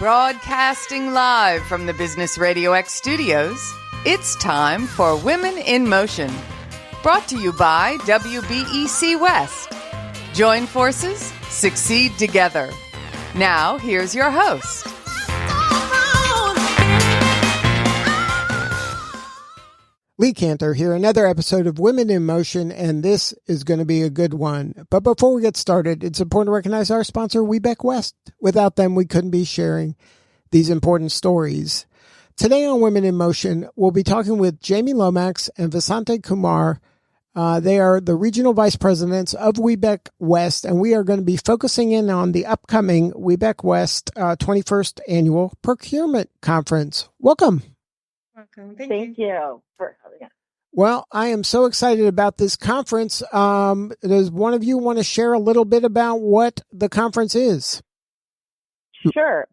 Broadcasting live from the Business RadioX studios, it's time for Women in Motion. Brought to you by WBEC-West. Join forces, succeed together. Now, here's your host. Lee Kantor here, another episode of Women in Motion, and this is going to be a good one. But before we get started, it's important to recognize our sponsor, WBEC-West. Without them, we couldn't be sharing these important stories. Today on Women in Motion, we'll be talking with Jaymee Lomax and Vasanti Kumar. They are the regional vice presidents of WBEC-West, and we are going to be focusing in on the upcoming WBEC-West 21st Annual Procurement Conference. Welcome. Welcome. Thank you for having us. Well, I am so excited about this conference. Does one of you want to share a little bit about what the conference is? Sure.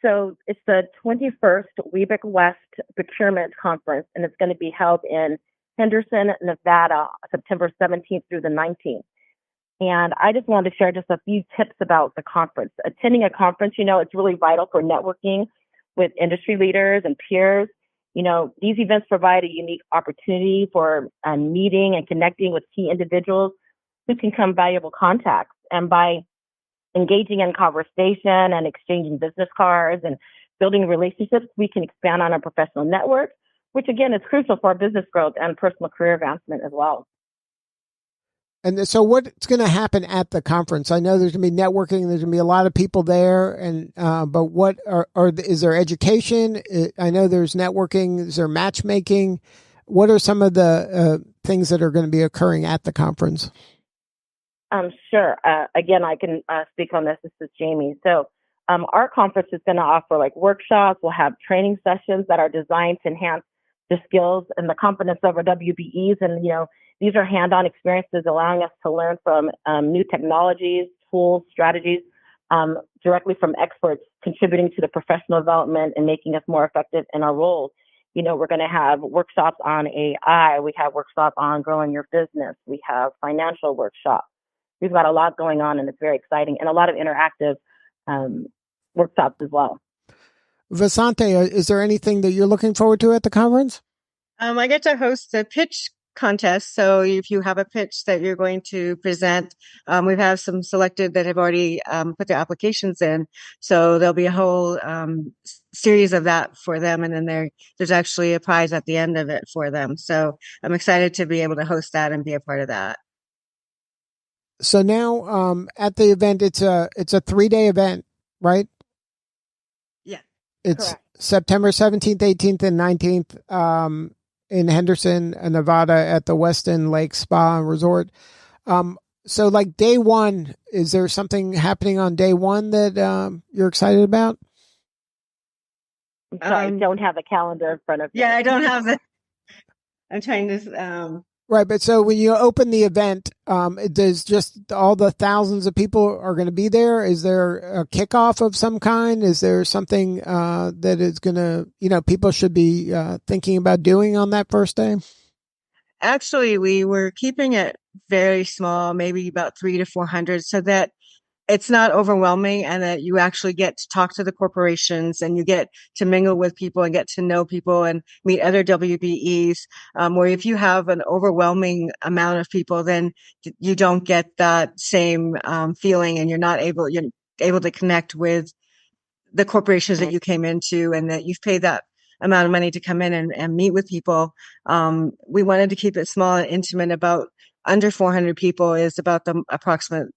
So it's the 21st WBEC-West Procurement Conference, and it's going to be held in Henderson, Nevada, September 17th through the 19th. And I just wanted to share just a few tips about the conference. Attending a conference, it's really vital for networking with industry leaders and peers. These events provide a unique opportunity for meeting and connecting with key individuals who can become valuable contacts. And by engaging in conversation and exchanging business cards and building relationships, we can expand on our professional network, which again is crucial for our business growth and personal career advancement as well. And so what's going to happen at the conference? I know there's going to be networking. There's going to be a lot of people there. And but what is there education? I know there's networking. Is there matchmaking? What are some of the things that are going to be occurring at the conference? Sure. Again, I can speak on this. This is Jaymee. So our conference is going to offer workshops. We'll have training sessions that are designed to enhance the skills and the competence of our WBEs. And, these are hands-on experiences allowing us to learn from new technologies, tools, strategies directly from experts contributing to the professional development and making us more effective in our roles. We're going to have workshops on AI. We have workshops on growing your business. We have financial workshops. We've got a lot going on, and it's very exciting, and a lot of interactive workshops as well. Vasanti, is there anything that you're looking forward to at the conference? I get to host a pitch contest. So if you have a pitch that you're going to present, we have some selected that have already put their applications in. So there'll be a whole series of that for them. And then there's actually a prize at the end of it for them. So I'm excited to be able to host that and be a part of that. So now at the event, it's a 3-day event, right? Yeah. It's correct. September 17th, 18th, and 19th. In Henderson, Nevada at the Westin Lake Spa and Resort. So day one, is there something happening on day one that you're excited about? I'm sorry, I don't have the calendar in front of me. Yeah, I don't have the. I'm trying to. Right, but so when you open the event, does just all the thousands of people are going to be there? Is there a kickoff of some kind? Is there something that is going to, people should be thinking about doing on that first day? Actually, we were keeping it very small, maybe about 300 to 400, so that it's not overwhelming and that you actually get to talk to the corporations and you get to mingle with people and get to know people and meet other WBEs. Where if you have an overwhelming amount of people, then you don't get that same feeling, and you're able to connect with the corporations that you came into and that you've paid that amount of money to come in and meet with people. We wanted to keep it small and intimate. About under 400 people is about the approximate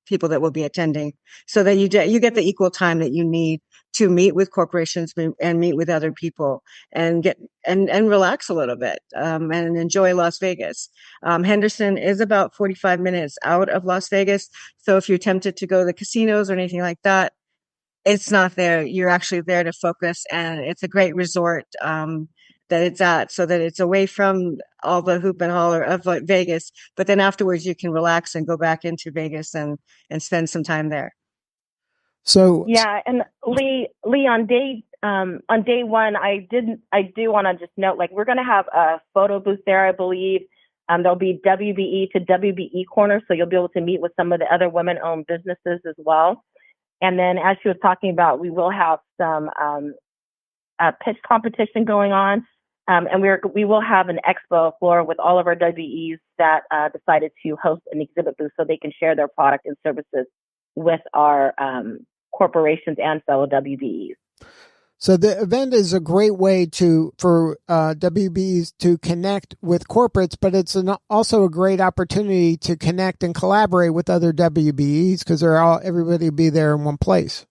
people that will be attending, so that you get the equal time that you need to meet with corporations and meet with other people and get and relax a little bit and enjoy Las Vegas. Henderson is about 45 minutes out of Las Vegas, so if you're tempted to go to the casinos or anything like that, it's not there. You're actually there to focus, and it's a great resort that it's at, so that it's away from all the hoop and holler of Vegas. But then afterwards, you can relax and go back into Vegas and spend some time there. So yeah, and Lee, on day one, I do want to just note, we're going to have a photo booth there, I believe. There'll be WBE to WBE corner, so you'll be able to meet with some of the other women-owned businesses as well. And then, as she was talking about, we will have some pitch competition going on. And we will have an expo floor with all of our WEs that decided to host an exhibit booth so they can share their product and services with our corporations and fellow WBEs. So the event is a great way for WBEs to connect with corporates, but it's also a great opportunity to connect and collaborate with other WBEs because everybody will be there in one place.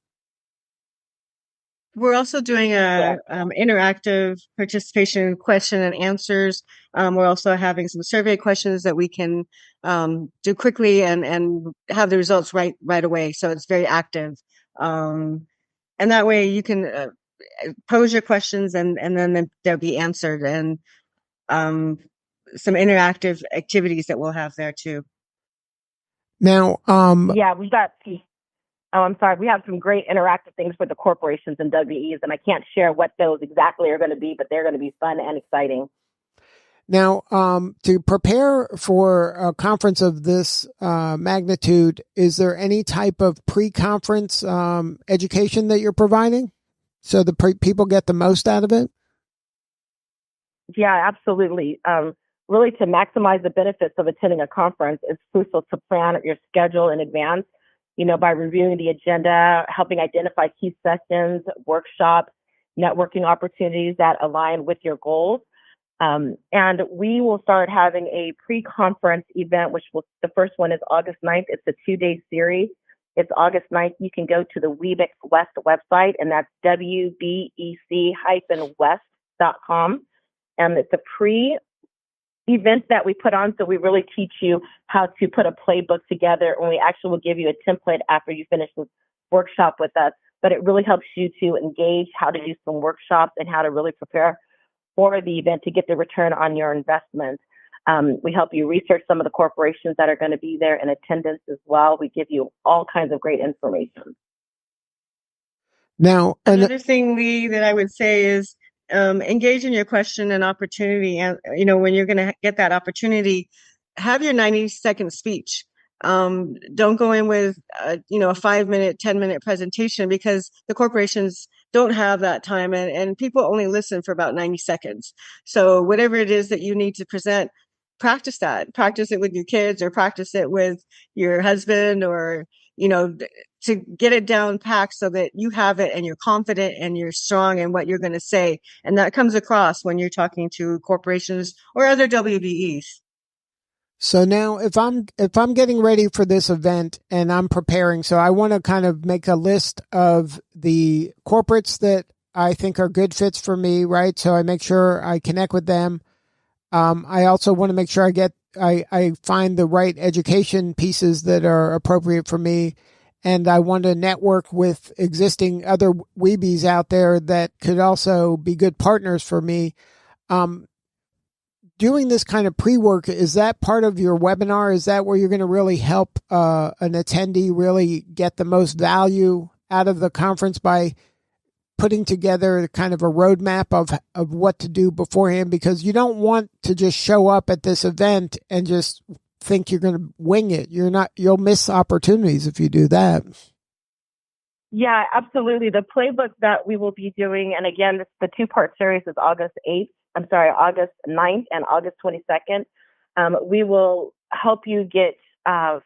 We're also doing a interactive participation question and answers. We're also having some survey questions that we can do quickly and have the results right away. So it's very active. And that way you can pose your questions and then they'll be answered, and some interactive activities that we'll have there too. Now, yeah, we got. Oh, I'm sorry. We have some great interactive things for the corporations and WEs, and I can't share what those exactly are going to be, but they're going to be fun and exciting. Now, to prepare for a conference of this magnitude, is there any type of pre-conference education that you're providing so the people get the most out of it? Yeah, absolutely. Really, to maximize the benefits of attending a conference, it's crucial to plan your schedule in advance, by reviewing the agenda, helping identify key sessions, workshops, networking opportunities that align with your goals. And we will start having a pre-conference event, the first one is August 9th. It's a 2-day series. It's August 9th. You can go to the WBEC-West website, and that's WBEC-West.com. And it's a pre-event that we put on, so we really teach you how to put a playbook together, and we actually will give you a template after you finish the workshop with us. But it really helps you to engage, how to do some workshops, and how to really prepare for the event to get the return on your investment. We help you research some of the corporations that are going to be there in attendance as well. We give you all kinds of great information. Now, another thing, Lee, that I would say is engage in your question and opportunity. And, when you're going to get that opportunity, have your 90-second speech. Don't go in with, a 5-minute, 10-minute presentation, because the corporations don't have that time, and people only listen for about 90 seconds. So whatever it is that you need to present, practice that. Practice it with your kids, or practice it with your husband, or, to get it down packed so that you have it and you're confident and you're strong in what you're going to say. And that comes across when you're talking to corporations or other WBEs. So now if I'm getting ready for this event and I'm preparing, so I want to kind of make a list of the corporates that I think are good fits for me, right? So I make sure I connect with them. I also want to make sure I find the right education pieces that are appropriate for me. And I want to network with existing other Weebies out there that could also be good partners for me. Doing this kind of pre-work, is that part of your webinar? Is that where you're going to really help an attendee really get the most value out of the conference by putting together kind of a roadmap of what to do beforehand? Because you don't want to just show up at this event and just think you're going to wing it. You'll miss opportunities if you do that. Yeah, absolutely. The playbook that we will be doing, and again, the 2-part series is August 9th and August 22nd. We will help you get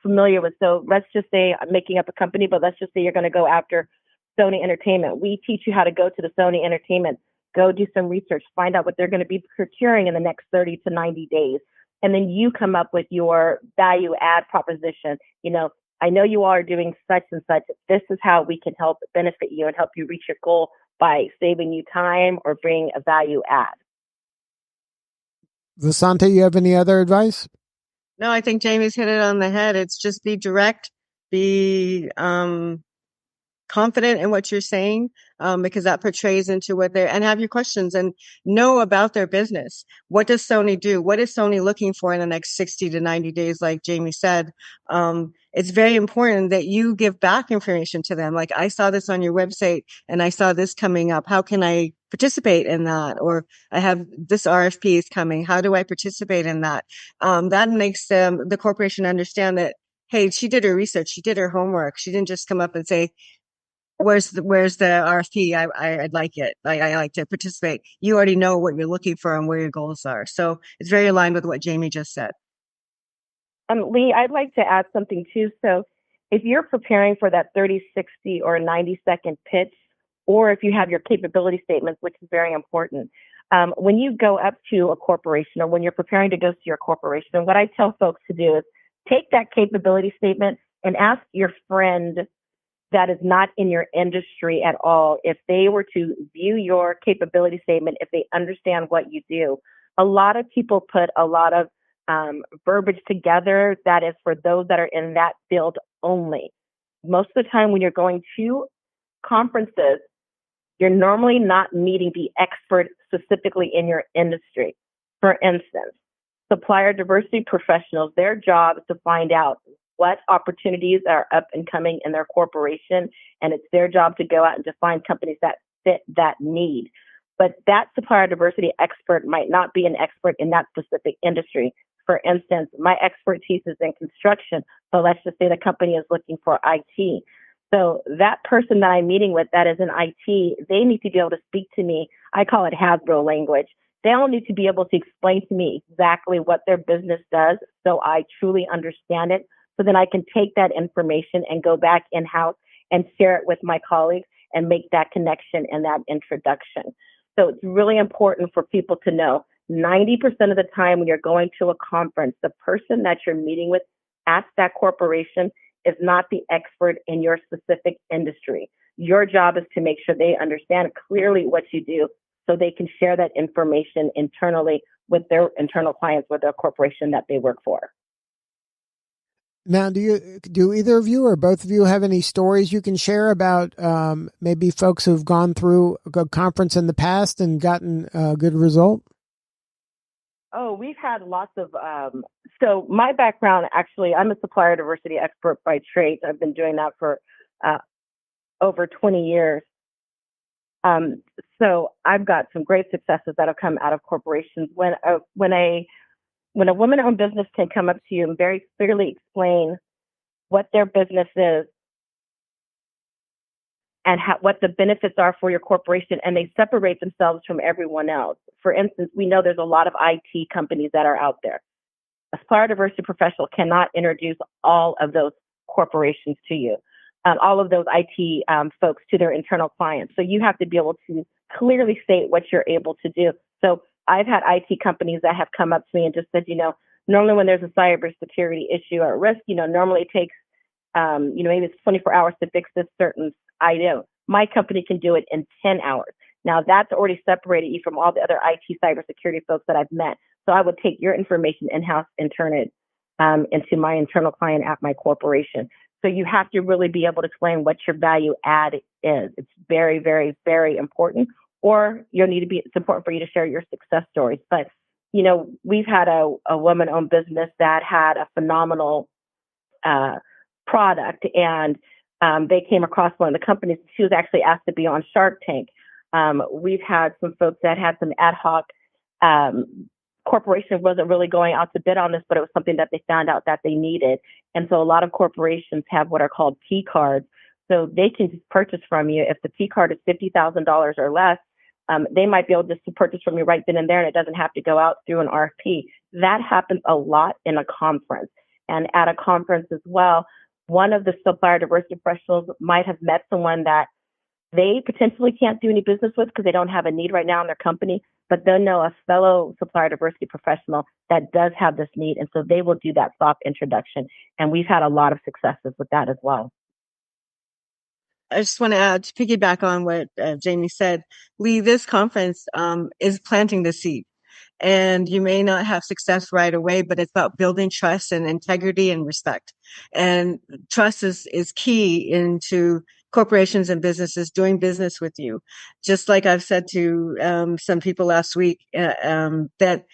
familiar with, so let's just say, I'm making up a company, but let's just say you're going to go after Sony Entertainment. We teach you how to go to the Sony Entertainment, go do some research, find out what they're going to be procuring in the next 30 to 90 days. And then you come up with your value add proposition. I know you all are doing such and such. This is how we can help benefit you and help you reach your goal by saving you time or bring a value add. Vasanti, you have any other advice? No, I think Jaymee's hit it on the head. It's just be direct, be confident in what you're saying, because that portrays into what and have your questions and know about their business. What does Sony do? What is Sony looking for in the next 60 to 90 days? Like Jaymee said, it's very important that you give back information to them. Like, I saw this on your website and I saw this coming up. How can I participate in that? Or I have this RFP is coming. How do I participate in that? That makes the corporation understand that, hey, she did her research. She did her homework. She didn't just come up and say, where's the RFP? I'd like it. I like to participate. You already know what you're looking for and where your goals are. So it's very aligned with what Jaymee just said. Lee, I'd like to add something too. So if you're preparing for that 30, 60, or 90-second pitch, or if you have your capability statements, which is very important, when you go up to a corporation or when you're preparing to go to your corporation, what I tell folks to do is take that capability statement and ask your friend that is not in your industry at all, if they were to view your capability statement, if they understand what you do. A lot of people put a lot of verbiage together that is for those that are in that field only. Most of the time when you're going to conferences, you're normally not meeting the expert specifically in your industry. For instance, supplier diversity professionals, their job is to find out what opportunities are up and coming in their corporation, and it's their job to go out and to find companies that fit that need. But that supplier diversity expert might not be an expert in that specific industry. For instance, my expertise is in construction, but let's just say the company is looking for IT. So that person that I'm meeting with that is in IT, they need to be able to speak to me. I call it Hasbro language. They all need to be able to explain to me exactly what their business does so I truly understand it. So then I can take that information and go back in-house and share it with my colleagues and make that connection and that introduction. So it's really important for people to know 90% of the time when you're going to a conference, the person that you're meeting with at that corporation is not the expert in your specific industry. Your job is to make sure they understand clearly what you do so they can share that information internally with their internal clients or their corporation that they work for. Now, do either of you or both of you have any stories you can share about maybe folks who've gone through a conference in the past and gotten a good result? Oh, we've had lots of, so my background, actually, I'm a supplier diversity expert by trade. I've been doing that for over 20 years. So I've got some great successes that have come out of corporations. When a woman-owned business can come up to you and very clearly explain what their business is and what the benefits are for your corporation, and they separate themselves from everyone else. For instance, we know there's a lot of IT companies that are out there. A supplier diversity professional cannot introduce all of those corporations to you, all of those IT folks to their internal clients. So you have to be able to clearly state what you're able to do. So I've had IT companies that have come up to me and just said, normally when there's a cybersecurity issue or risk, normally it takes, maybe it's 24 hours to fix this certain item. My company can do it in 10 hours. Now that's already separated you from all the other IT cybersecurity folks that I've met. So I would take your information in-house and turn it into my internal client at my corporation. So you have to really be able to explain what your value add is. It's very, very, very important. Or it's important for you to share your success stories. But, we've had a woman-owned business that had a phenomenal product, and they came across one of the companies. She was actually asked to be on Shark Tank. We've had some folks that had some ad hoc corporation wasn't really going out to bid on this, but it was something that they found out that they needed. And so a lot of corporations have what are called P cards. So they can just purchase from you. If the P card is $50,000 or less, they might be able just to purchase from you right then and there, and it doesn't have to go out through an RFP. That happens a lot in a conference. And at a conference as well, one of the supplier diversity professionals might have met someone that they potentially can't do any business with because they don't have a need right now in their company, but they'll know a fellow supplier diversity professional that does have this need. And so they will do that soft introduction. And we've had a lot of successes with that as well. I just want to add, to piggyback on what Jaymee said, Lee, this conference is planting the seed. And you may not have success right away, but it's about building trust and integrity and respect. And trust is key into corporations and businesses doing business with you. Just like I've said to some people last week, that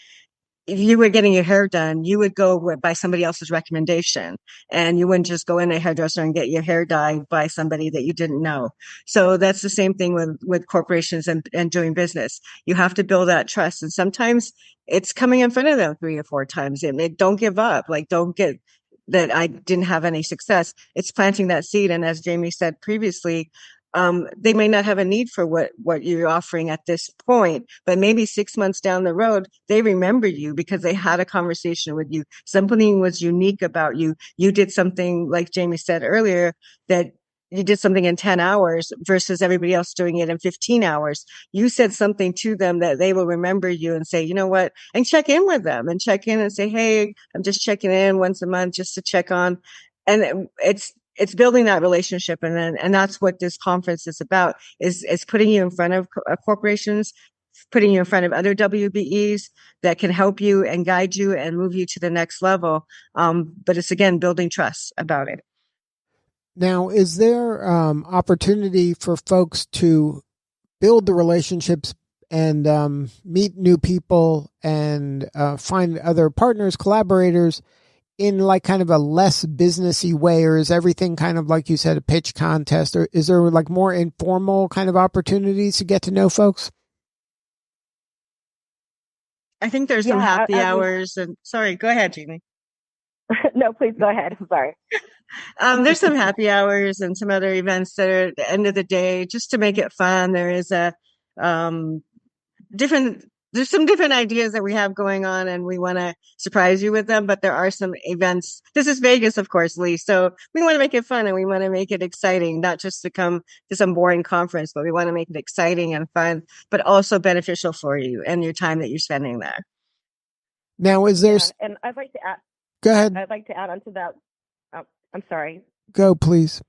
if you were getting your hair done, you would go by somebody else's recommendation, and you wouldn't just go in a hairdresser and get your hair dyed by somebody that you didn't know. So that's the same thing with corporations and doing business. You have to build that trust. And sometimes it's coming in front of them 3 or 4 times. Don't give up. Don't get that I didn't have any success. It's planting that seed. And as Jaymee said previously, they may not have a need for what you're offering at this point, but maybe 6 months down the road, they remember you because they had a conversation with you. Something was unique about you. You did something, like Jaymee said earlier, that you did something in 10 hours versus everybody else doing it in 15 hours. You said something to them that they will remember you and say, you know what, and check in with them and check in and say, hey, I'm just checking in once a month just to check on. And it's building that relationship. And that's what this conference is about, is putting you in front of corporations, putting you in front of other WBEs that can help you and guide you and move you to the next level. But it's, again, building trust about it. Now, is there opportunity for folks to build the relationships and meet new people and find other partners, collaborators in like kind of a less businessy way, or is everything kind of, like you said, a pitch contest, or is there like more informal kind of opportunities to get to know folks? I think there's some happy hours and sorry, go ahead, Jaymee. No, please go ahead. I'm sorry. There's some happy hours and some other events that are at the end of the day, just to make it fun. There is there's some different ideas that we have going on, and we want to surprise you with them, but there are some events. This is Vegas, of course, Lee. So we want to make it fun and we want to make it exciting, not just to come to some boring conference, but we want to make it exciting and fun, but also beneficial for you and your time that you're spending there. Now, is there... and I'd like to add... Go ahead. I'd like to add on to that. I'm sorry. Go, please.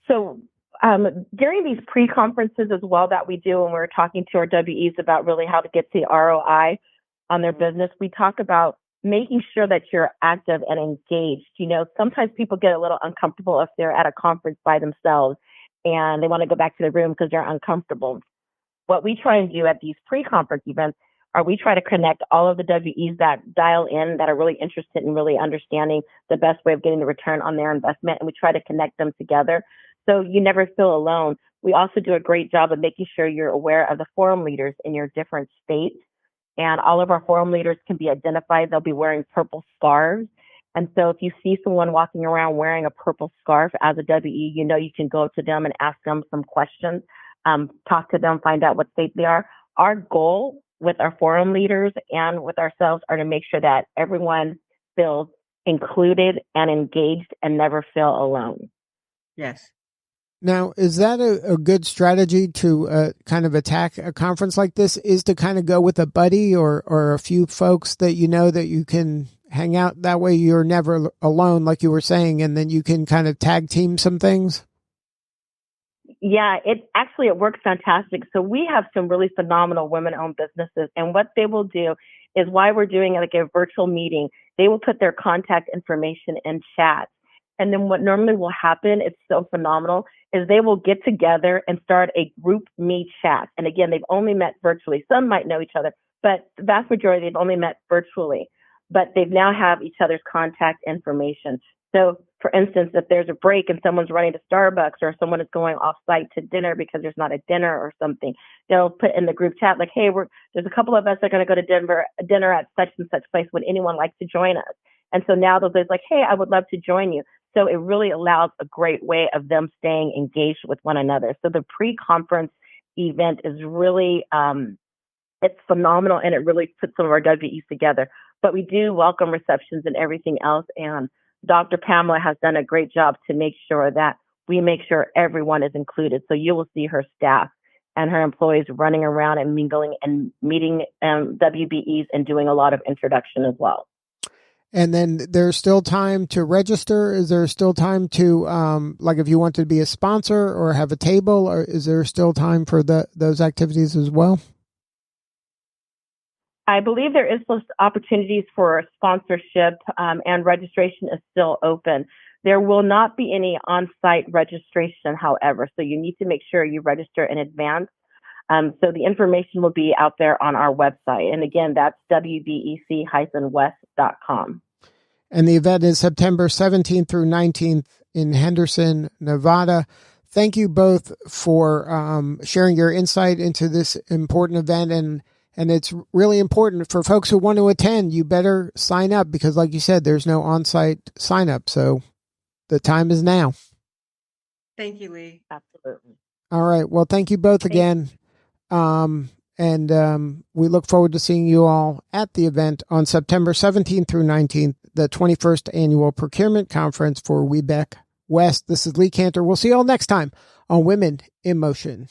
So during these pre-conferences as well that we do when we're talking to our WEs about really how to get the ROI on their business, we talk about making sure that you're active and engaged. You know, sometimes people get a little uncomfortable if they're at a conference by themselves and they want to go back to the room because they're uncomfortable. What we try and do at these pre-conference events are we try to connect all of the WEs that dial in, that are really interested in really understanding the best way of getting the return on their investment, and we try to connect them together so you never feel alone. We also do a great job of making sure you're aware of the forum leaders in your different states, and all of our forum leaders can be identified. They'll be wearing purple scarves. And so if you see someone walking around wearing a purple scarf as a WE, you know you can go to them and ask them some questions, talk to them, find out what state they are. Our goal with our forum leaders and with ourselves are to make sure that everyone feels included and engaged and never feel alone. Yes. Now, is that a good strategy to kind of attack a conference like this, is to kind of go with a buddy or a few folks that you know that you can hang out? That way you're never alone, like you were saying, and then you can kind of tag team some things? Yeah, it works fantastic. So we have some really phenomenal women-owned businesses, and what they will do is, while we're doing like a virtual meeting, they will put their contact information in chat. And then what normally will happen, it's so phenomenal, is they will get together and start a group meet chat. And again, they've only met virtually. Some might know each other, but the vast majority, they've only met virtually. But they now have each other's contact information. So, for instance, if there's a break and someone's running to Starbucks or someone is going off site to dinner because there's not a dinner or something, they'll put in the group chat like, hey, there's a couple of us that are going to go to dinner at such and such place. Would anyone like to join us? And so now they'll be like, hey, I would love to join you. So it really allows a great way of them staying engaged with one another. So the pre-conference event is really, it's phenomenal, and it really puts some of our WEs together. But we do welcome receptions and everything else. And Dr. Pamela has done a great job to make sure that we make sure everyone is included. So you will see her staff and her employees running around and mingling and meeting WBEs and doing a lot of introduction as well. And then there's still time to register. Is there still time to, like if you want to be a sponsor or have a table, or is there still time for those activities as well? I believe there is still opportunities for sponsorship, and registration is still open. There will not be any on-site registration, however, so you need to make sure you register in advance. So the information will be out there on our website. And again, that's WBEC-West.com. And the event is September 17th through 19th in Henderson, Nevada. Thank you both for sharing your insight into this important event. And it's really important for folks who want to attend. You better sign up because, like you said, there's no on-site sign up. So the time is now. Thank you, Lee. Absolutely. All right. Well, thank you both again. We look forward to seeing you all at the event on September 17th through 19th, the 21st Annual Procurement Conference for WBEC-West. This is Lee Kantor. We'll see you all next time on Women in Motion.